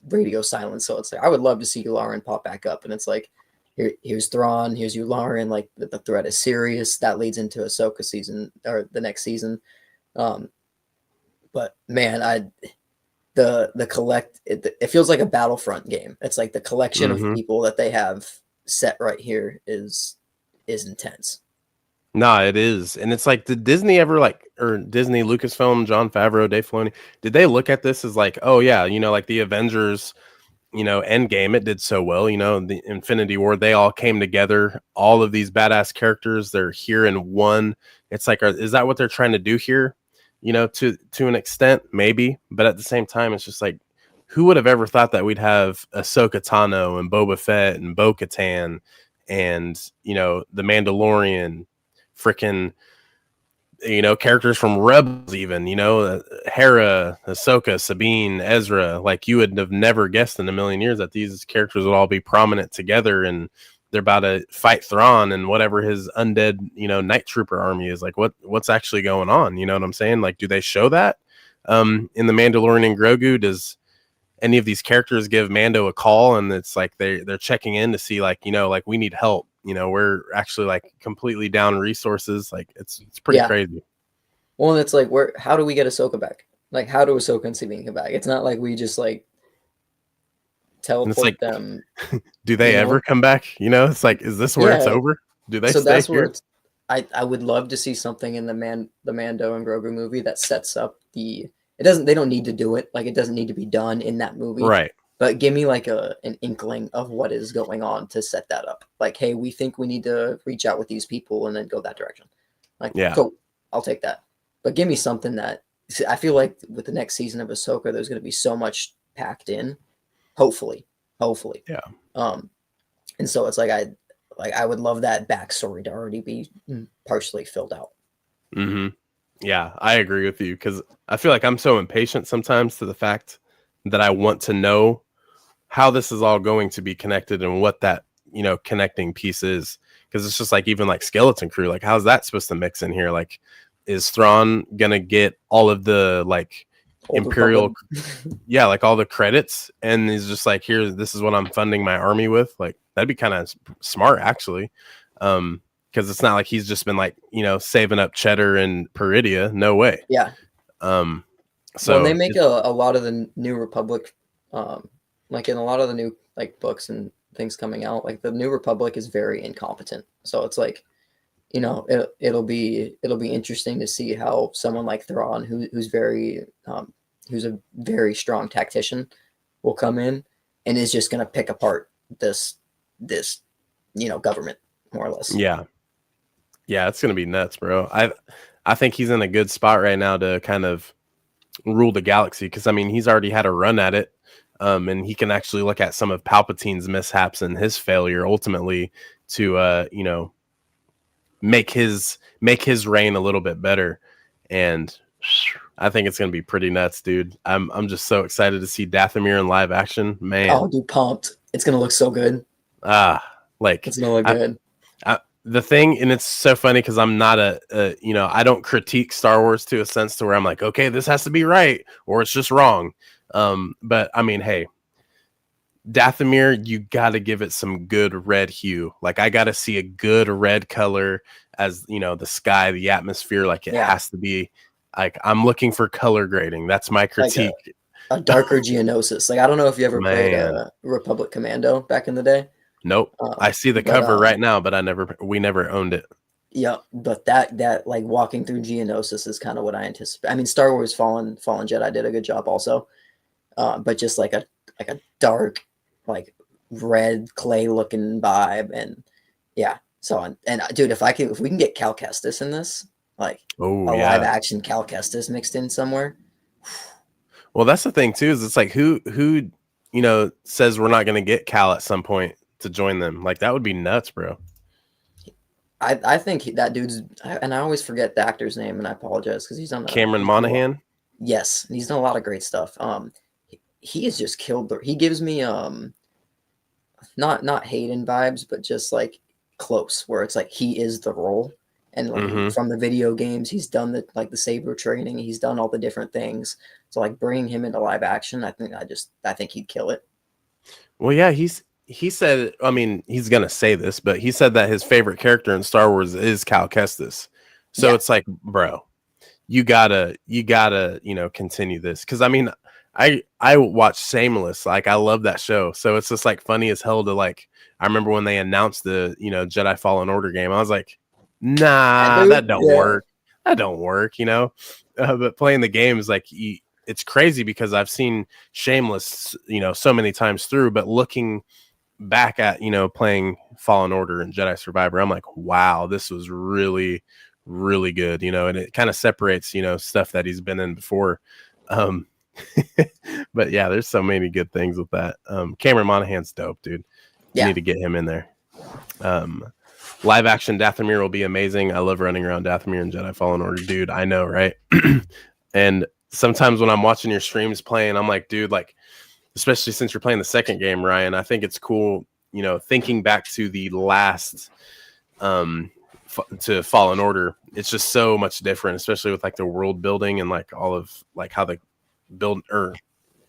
radio silence. So it's like, I would love to see Lauren pop back up, and it's like, here's Thrawn, here's you, Lauren. Like the threat is serious. That leads into Ahsoka season or the next season. But man, it feels like a Battlefront game. It's like the collection of people that they have set right here is intense. Nah, it is. And it's like, did Disney ever Disney, Lucasfilm, Jon Favreau, Dave Filoni, did they look at this as like, oh yeah, like the Avengers, Endgame, it did so well. The Infinity War, they all came together. All of these badass characters, they're here in one. It's like, is that what they're trying to do here? To an extent, maybe, but at the same time, it's just like, who would have ever thought that we'd have Ahsoka Tano and Boba Fett and Bo-Katan and the Mandalorian, freaking characters from Rebels, even Hera, Ahsoka, Sabine, Ezra. Like, you would have never guessed in a million years that these characters would all be prominent together, and they're about to fight Thrawn and whatever his undead night trooper army is. Like, what's actually going on? You know what I'm saying? Like, do they show that in the Mandalorian and Grogu? Does any of these characters give Mando a call, and it's like they're checking in to see, like, like, we need help, we're actually like completely down resources. Like, it's pretty crazy. Well, and it's like, how do we get Ahsoka back? Like, how do Ahsoka and Sabine come back? It's not like we just like teleport them. Do they ever come back? It's like, is this where it's over? Do they stay here? I would love to see something in the Mando and Grogu movie that sets up they don't need to do it. Like, it doesn't need to be done in that movie. Right. But give me like an inkling of what is going on to set that up. Like, hey, we think we need to reach out with these people and then go that direction. Like, cool, I'll take that. But give me something that, I feel like with the next season of Ahsoka, there's going to be so much packed in. Hopefully. Yeah. And so it's like, I would love that backstory to already be partially filled out. Mm-hmm. Yeah, I agree with you, because I feel like I'm so impatient sometimes to the fact that I want to know how this is all going to be connected and what that connecting piece is. Because it's just like, even like Skeleton Crew, like, how's that supposed to mix in here? Like, is Thrawn gonna get all of the like Imperial like all the credits, and he's just like, here, this is what I'm funding my army with? Like, that'd be kind of smart, actually. Because it's not like he's just been like saving up cheddar and Peridia. No way. So when they make a lot of the New Republic, like in a lot of the new like books and things coming out, like the New Republic is very incompetent. So it's like, it'll be interesting to see how someone like Thrawn, who's a very strong tactician, will come in and is just going to pick apart this government, more or less. Yeah, it's gonna be nuts, bro. I think he's in a good spot right now to kind of rule the galaxy, because I mean, he's already had a run at it, and he can actually look at some of Palpatine's mishaps and his failure ultimately to make his reign a little bit better. And I think it's gonna be pretty nuts, dude. I'm just so excited to see Dathomir in live action, man. Oh, dude, pumped! It's gonna look so good. Like, it's gonna look good. The thing, and it's so funny because I'm not I don't critique Star Wars to a sense to where I'm like, okay, this has to be right or it's just wrong. But I mean, hey, Dathomir, you got to give it some good red hue. Like, I got to see a good red color as, the sky, the atmosphere. Like, it has to be, like, I'm looking for color grading. That's my critique. Like a darker Geonosis. Like, I don't know if you ever played Republic Commando back in the day. Nope. I see the cover right now, but we never owned it. Yeah, but that like walking through Geonosis is kind of what I anticipate. I mean, Star Wars Fallen Jedi did a good job also, but just like a dark, like red clay looking vibe, and So and dude, if we can get Cal Kestis in this, like live action Cal Kestis mixed in somewhere. Well, that's the thing too, is it's like who says we're not going to get Cal at some point to join them? Like, that would be nuts, bro. I think that dude's, and I always forget the actor's name, and I apologize because he's on Cameron Monaghan. Yes, he's done a lot of great stuff. He has just killed he gives me not Hayden vibes, but just like close, where it's like he is the role, and like from the video games, he's done the saber training, he's done all the different things. So like bringing him into live action, I think he'd kill it. Well, yeah, he said, I mean, he's going to say this, but he said that his favorite character in Star Wars is Cal Kestis. So it's like, bro, you gotta, continue this. Cause I mean, I watch Shameless. Like, I love that show. So it's just like funny as hell to like, I remember when they announced the, Jedi Fallen Order game, I was like, nah, that don't work. That don't work, but playing the game is like, it's crazy because I've seen Shameless, so many times through, but looking back at, playing Fallen Order and Jedi Survivor, I'm like, wow, this was really, really good, and it kind of separates, stuff that he's been in before. But yeah, there's so many good things with that. Cameron Monaghan's dope, dude. You need to get him in there. Live action Dathomir will be amazing. I love running around Dathomir and Jedi Fallen Order, dude. I know, right? And sometimes when I'm watching your streams playing, I'm like, dude, like, especially since you're playing the second game, Ryan, I think it's cool, thinking back to the last to Fallen Order. It's just so much different, especially with like the world building and like all of like how the build or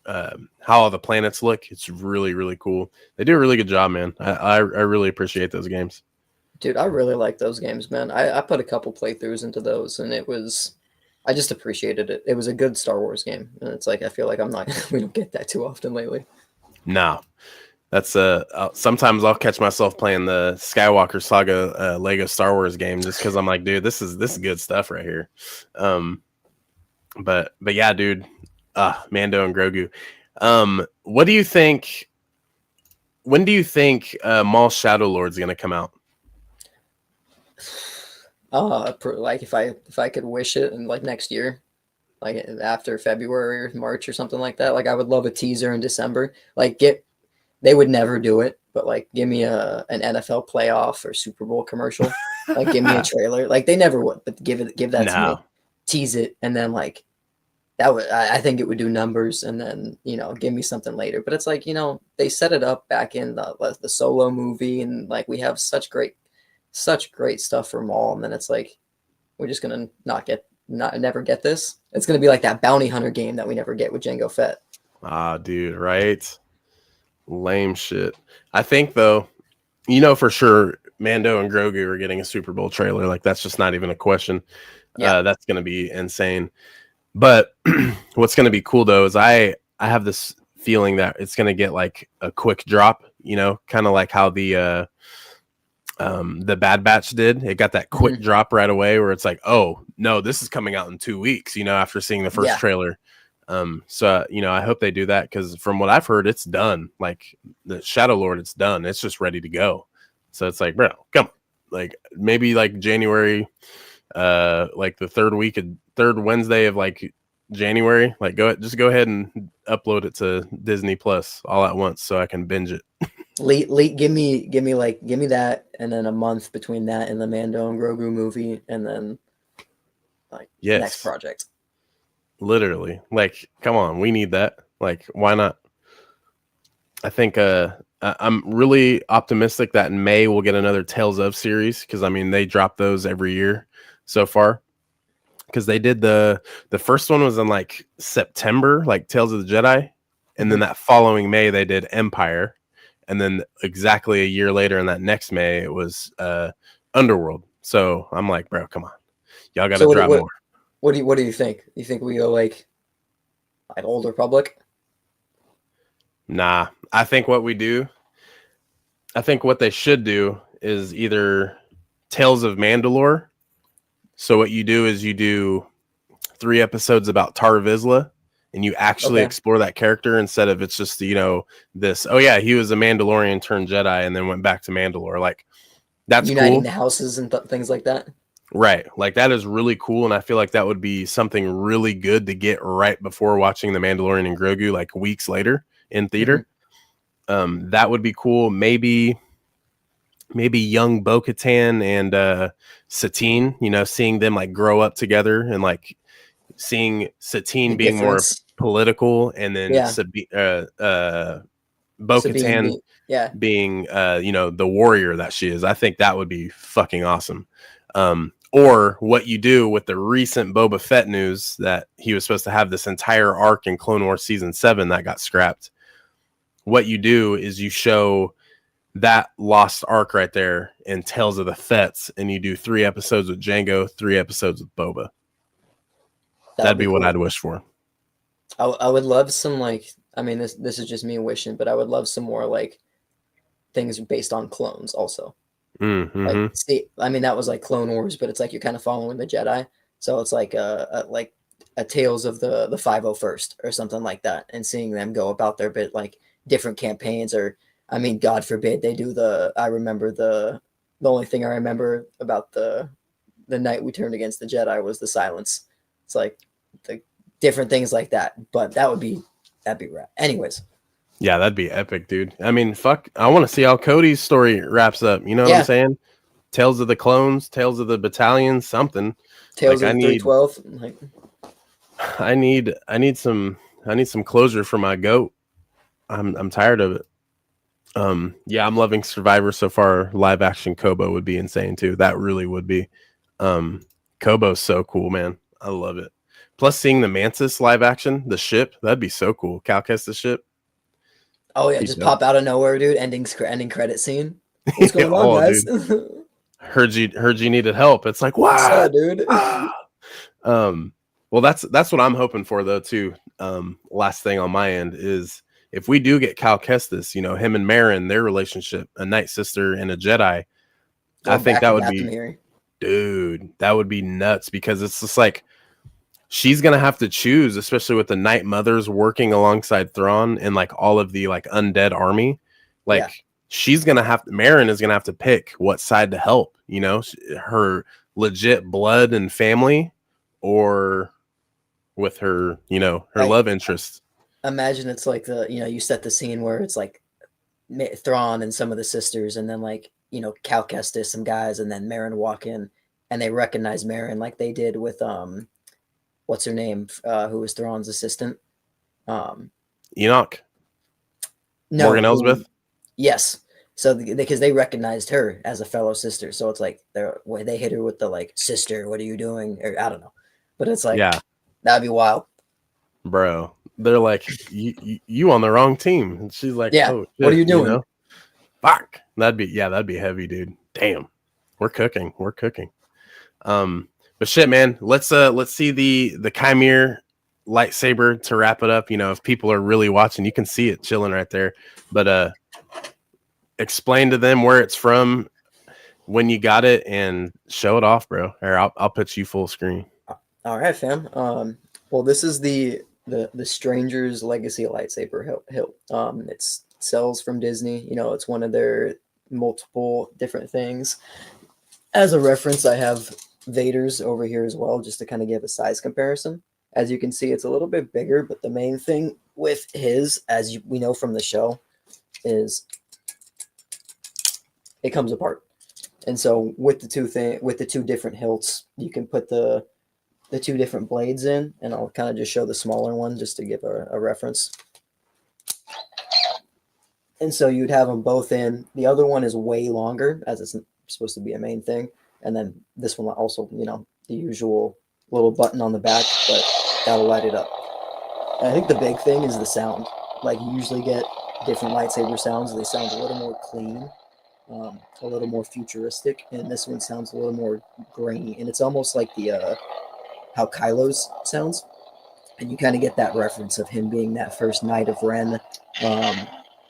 how all the planets look. It's really, really cool. They do a really good job, man. I really appreciate those games. Dude, I really like those games, man. I put a couple playthroughs into those, and I just appreciated it. It was a good Star Wars game, and it's like I feel like we don't get that too often lately. No, that's sometimes I'll catch myself playing the Skywalker Saga Lego Star Wars game just because I'm like, dude, this is good stuff right here. But yeah, dude, Mando and Grogu. What do you think? When do you think Maul Shadow Lord's gonna come out? Like if I could wish it in like next year, like after February or March or something like that. Like I would love a teaser in December. Like they would never do it, but like give me an NFL playoff or Super Bowl commercial. Like give me a trailer. Like they never would, but give that to me. Tease it, and then like that would I think it would do numbers, and then give me something later. But it's like they set it up back in the Solo movie, and like we have such great stuff for Maul, and then it's like we're just gonna never get this. It's gonna be like that bounty hunter game that we never get with Jango Fett. Dude, right? Lame shit. I think though, for sure Mando and Grogu are getting a Super Bowl trailer. Like that's just not even a question. Yeah. That's gonna be insane. But what's gonna be cool though is I have this feeling that it's gonna get like a quick drop, kind of like how the Bad Batch did. It got that quick drop right away where it's like, oh no, this is coming out in 2 weeks, after seeing the first trailer. So I hope they do that, because from what I've heard, it's done. Like the Shadow Lord, it's done. It's just ready to go. So it's like, bro, come on. Like maybe like January, like the third Wednesday of like January, like just go ahead and upload it to Disney Plus all at once so I can binge it. Give me that, and then a month between that and the Mando and Grogu movie, and then like next project. Literally, like, come on, we need that. Like, why not? I think I'm really optimistic that in May we'll get another Tales of series, because I mean they drop those every year so far. Because they did the first one was in like September, like Tales of the Jedi, and then that following May they did Empire, and then exactly a year later in that next May it was Underworld. So I'm like, bro, come on, y'all got to drop more. What do you think? You think we go like Old Republic? Nah, I think what they should do is either Tales of Mandalore. So what you do is you do 3 episodes about Tar Vizsla, and you actually explore that character, instead of it's just, this, oh yeah, he was a Mandalorian turned Jedi and then went back to Mandalore. Like, that's uniting cool. The houses and things like that. Right. Like that is really cool. And I feel like that would be something really good to get right before watching The Mandalorian and Grogu, like weeks later in theater. That would be cool. Maybe young Bo-Katan and Satine, seeing them like grow up together, and like seeing Satine being more political, and then Bo-Katan being the warrior that she is. I think that would be fucking awesome. Or what you do with the recent Boba Fett news that he was supposed to have this entire arc in Clone Wars Season 7 that got scrapped. What you do is you show that lost arc right there in Tales of the Fets, and you do 3 episodes with Jango, 3 episodes with Boba. That'd be what I'd wish for. I would love some, like, I mean, this is just me wishing, but I would love some more like things based on clones also. Like, see, I mean, that was like Clone Wars, but it's like you're kind of following the Jedi, so it's like a a Tales of the 501st or something like that, and seeing them go about their bit like different campaigns, or I mean, God forbid they do the. I remember the only thing I remember about the night we turned against the Jedi was the silence. It's like the different things like that, but that'd be rad. Anyways, Yeah, that'd be epic, dude. I mean, fuck, I want to see how Cody's story wraps up. You know what I'm yeah, saying? Tales of the Clones, Tales of the Battalion, something. Tales Like of the 312. Like, I need some closure for my goat. I'm tired of it. Yeah, I'm loving Survivor so far. Live action Kobo would be insane too. That really would be. Um, Kobo's so cool, man. I love it. Plus, seeing the Mantis live action, the ship, that'd be so cool. Cal Kestis ship, oh yeah, be just dope. pop out of nowhere, dude. Ending credit scene. What's going on, Oh, guys? dude, heard you needed help. It's like What's up, what? dude? Ah! Um, well, that's what I'm hoping for though too. Last thing on my end is if we do get Cal Kestis, you know, him and Marin, their relationship, a Night Sister and a Jedi, I Going think back to that would Datham be, here. dude, that would be nuts because it's just like she's gonna have to choose, especially with the Night Mothers working alongside Thrawn and like all of the like undead army. Yeah, Like she's gonna have Marin is gonna have to pick what side to help. You know, her legit blood and family, or with her, you know, her like love interest. imagine it's like you set the scene where it's like Thrawn and some of the sisters, and then like Cal Kestis, some guys, and then Marin walk in, and they recognize Marin like they did with what's her name, who was Thrawn's assistant. Um, Enoch, no, Morgan who? Elsbeth. Yes. So because they recognized her as a fellow sister, so it's like they hit her with the like sister, what are you doing? Or I don't know, but it's like Yeah, that'd be wild. bro. They're like, you on the wrong team. And she's like, Yeah, oh what are shit, you you doing? know? Fuck. That'd be heavy, dude. Damn. We're cooking. We're cooking. But shit, man, let's see the Chimere lightsaber to wrap it up. You know, if people are really watching, you can see it chilling right there. But explain to them where it's from, when you got it, and show it off, bro. Or I'll put you full screen. All right, fam. Well, this is the Stranger's Legacy lightsaber hilt. It sells from Disney. It's one of their multiple different things. As a reference, I have Vader's over here as well, just to kind of give a size comparison. As you can see, it's a little bit bigger, but the main thing with his, we know from the show, is it comes apart. And so with the two different hilts, you can put the two different blades in, and I'll kind of just show the smaller one just to give a reference. And so you'd have them both in. The other one is way longer, as it's supposed to be a main thing. And then this one also, the usual little button on the back, but that'll light it up. And I think the big thing is the sound. Like you usually get different lightsaber sounds. They sound a little more clean, a little more futuristic, and this one sounds a little more grainy. And it's almost like the how Kylo's sounds, and you kind of get that reference of him being that first Knight of Ren,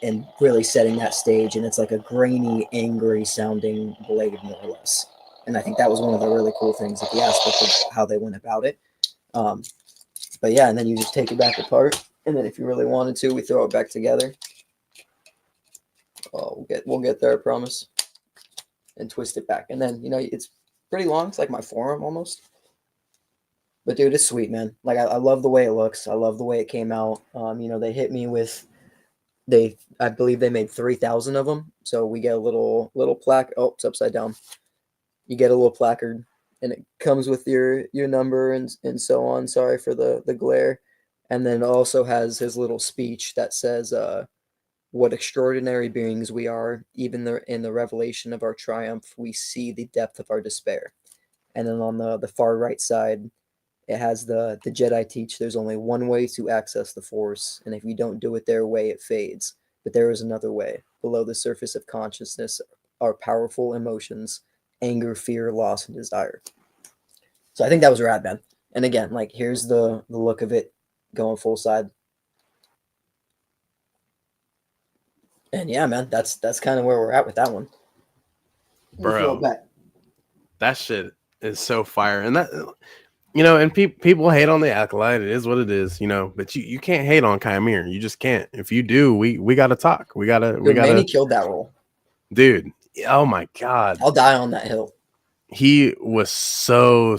and really setting that stage. And it's like a grainy, angry sounding blade, more or less. And I think that was one of the really cool things at the aspect of how they went about it. Um, but yeah, and then you just take it back apart, and then if you really wanted to, we throw it back together. Oh, we'll get there, I promise. And twist it back, and then it's pretty long. It's like my forearm almost. But dude, it's sweet, man. Like I love the way it looks. I love the way it came out. They hit me with I believe they made 3,000 of them. So we get a little plaque. Oh, it's upside down. You get a little placard, and it comes with your number and so on. Sorry for the glare. And then it also has his little speech that says, "What extraordinary beings we are! Even in the revelation of our triumph, we see the depth of our despair." And then on the far right side, it has the Jedi teach there's only one way to access the Force, and if you don't do it their way, it fades. But there is another way. Below the surface of consciousness are powerful emotions: anger, fear, loss, and desire. So I think that was rad, man. And again, like here's the look of it going full side. And yeah, man, that's kind of where we're at with that one. We'll throw it Bro, back. that shit is so fire. And that And people hate on the Acolyte. It is what it is, but you can't hate on Chimere. You just can't. If you do, we got to talk. We got Dude, to, Manny killed that role. dude. Oh my God. I'll die on that hill. He was so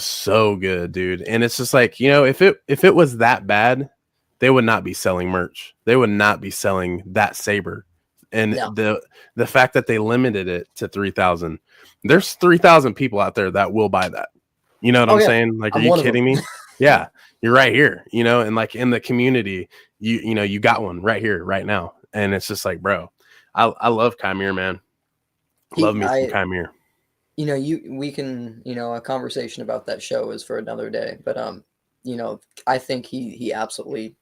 good, dude. And it's just like, if it was that bad, they would not be selling merch. They would not be selling that saber. And No. the fact that they limited it to 3,000, there's 3,000 people out there that will buy that. You know what Oh, I'm yeah. saying? Like, are I'm you one of them. kidding me? Yeah, you're right here, and like in the community, you got one right here, right now. And it's just like, bro, I love Chimere, man. Love me some Chimere. We can, a conversation about that show is for another day, but I think he absolutely,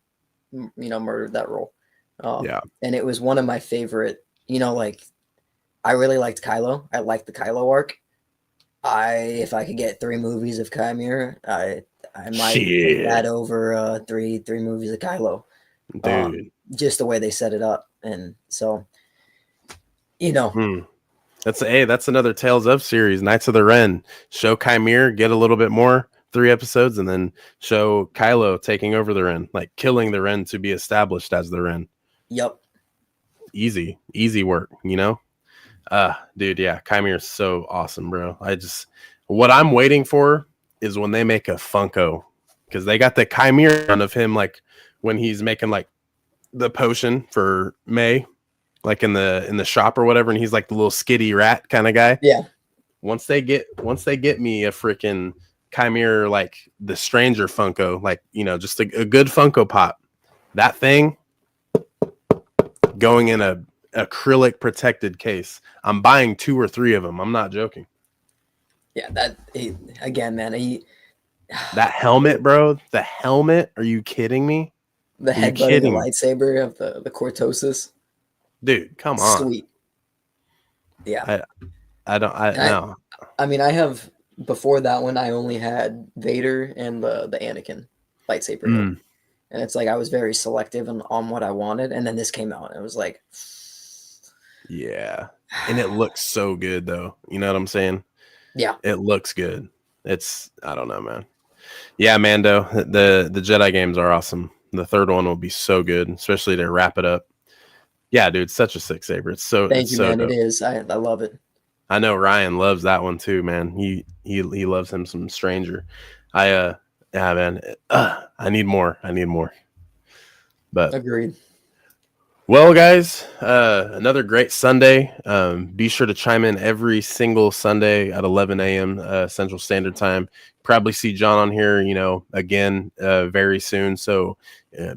murdered that role. Yeah. And it was one of my favorite, like, I really liked Kylo. I liked the Kylo arc. If I could get 3 movies of Chimere, I might take that over 3 movies of Kylo. Dude. Just the way they set it up. And so, That's another Tales of series, Knights of the Ren. Show Chimere, get a little bit more, 3 episodes, and then show Kylo taking over the Ren, like killing the Ren to be established as the Ren. Yep. Easy work, dude, yeah, Chimere is so awesome, bro. What I'm waiting for is when they make a Funko, because they got the Chimere one of him, like when he's making like the potion for May, like in the shop or whatever, and he's like the little skitty rat kind of guy. Yeah. Once they get me a freaking Chimere, like the Stranger Funko, like just a good Funko Pop, that thing going in a acrylic protected case. I'm buying 2 or 3 of them. I'm not joking. Yeah, again, man. That helmet, bro. The helmet. Are you kidding me? The headbutting the lightsaber of the Cortosis. Dude, come on. Sweet. Yeah. No. I mean, I have, before that one, I only had Vader and the Anakin lightsaber. And it's like I was very selective on what I wanted. And then this came out and it was like, yeah. And it looks so good, though. You know what I'm saying? Yeah. It looks good. I don't know, man. Yeah, Mando, the Jedi games are awesome. The 3rd one will be so good, especially to wrap it up. Yeah, dude, such a sick saber. Thank you, so man. dope. It is. I love it. I know Ryan loves that one too, man. He loves him some Stranger. Yeah, man. I need more. But agreed. Well, guys, another great Sunday. Be sure to chime in every single Sunday at 11 a.m. Central Standard Time. Probably see John on here, again, very soon. So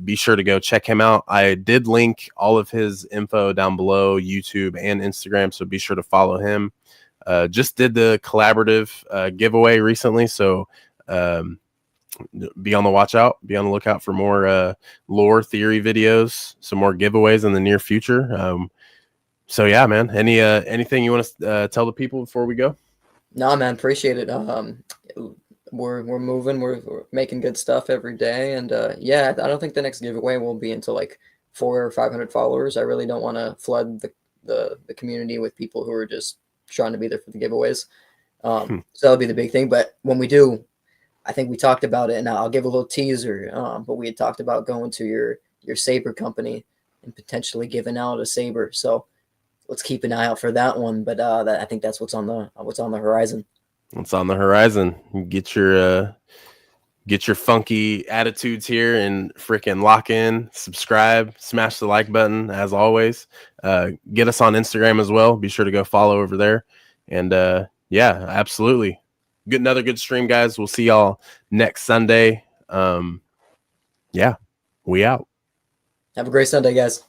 be sure to go check him out. I did link all of his info down below, YouTube and Instagram. So be sure to follow him. Just did the collaborative giveaway recently. So be on the lookout for more lore theory videos, some more giveaways in the near future. So yeah, man, anything you want to tell the people before we go? No, man, appreciate it. We're moving, we're making good stuff every day. And yeah, I don't think the next giveaway will be until like 400 or 500 followers. I really don't want to flood the community with people who are just trying to be there for the giveaways. So that'll be the big thing. But when we do, I think we talked about it, and I'll give a little teaser. But we had talked about going to your saber company and potentially giving out a saber. So let's keep an eye out for that one. But I think that's what's on the horizon. What's on the horizon? Get your funky attitudes here and freaking lock in, subscribe, smash the like button as always. Get us on Instagram as well. Be sure to go follow over there. And yeah, absolutely. Another good stream, guys. We'll see y'all next Sunday. Yeah, we out. Have a great Sunday, guys.